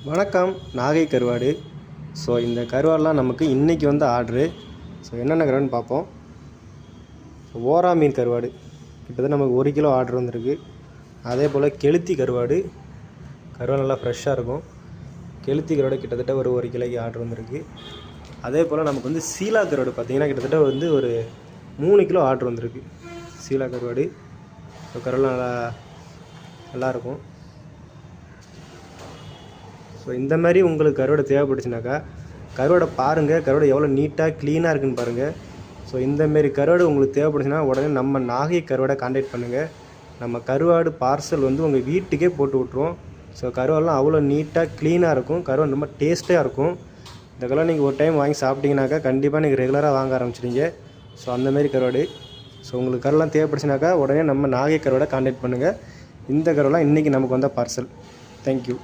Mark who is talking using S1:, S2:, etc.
S1: வணக்கம். நாகை கருவாடு. ஸோ இந்த கருவாடெலாம் நமக்கு இன்றைக்கி வந்து ஆர்டரு. ஸோ என்னென்ன கருவாடுன்னு பார்ப்போம். ஓரா மீன் கருவாடு கிட்டத்தட்ட நமக்கு 1 கிலோ ஆர்டர் வந்திருக்கு. அதே போல் கெளுத்தி கருவாடு நல்லா ஃப்ரெஷ்ஷாக இருக்கும். கெளுத்தி கருவாடு கிட்டத்தட்ட ஒரு 1 கிலோக்கு ஆர்டர் வந்திருக்கு. அதே போல் நமக்கு வந்து சீலா கருவாடு பார்த்திங்கன்னா கிட்டத்தட்ட வந்து ஒரு 3 கிலோ ஆர்டர் வந்திருக்கு. சீலா கருவாடு கருவாடு நல்லாயிருக்கும். ஸோ இந்த மாதிரி உங்களுக்கு கருவாடை தேவைப்பட்டுச்சுனாக்கா கருவாடை பாருங்கள், கருவாடை எவ்வளோ நீட்டாக க்ளீனாக இருக்குதுன்னு பாருங்கள். ஸோ இந்தமாரி கருவாடு உங்களுக்கு தேவைப்பட்டுச்சுன்னா உடனே நம்ம நாகை கருவாடை கான்டாக்ட் பண்ணுங்கள். நம்ம கருவாடு பார்சல் வந்து உங்கள் வீட்டுக்கே போட்டு விட்ருவோம். ஸோ கருவாடெலாம் அவ்வளோ நீட்டாக க்ளீனாக இருக்கும். கருவாடு ரொம்ப டேஸ்ட்டாக இருக்கும். இந்த கருவாடு நீங்கள் ஒரு டைம் வாங்கி சாப்பிட்டீங்கனாக்கா கண்டிப்பாக நீங்கள் ரெகுலராக வாங்க ஆரம்பிச்சிடுங்க. ஸோ அந்தமாரி கருவாடு. ஸோ உங்களுக்கு கருவாடெலாம் தேவைப்பட்டுச்சுனாக்கா உடனே நம்ம நாகை கருவாடை கான்டாக்ட் பண்ணுங்கள். இந்த கருவாடெலாம் இன்றைக்கி நமக்கு வந்த பார்சல். தேங்க்யூ.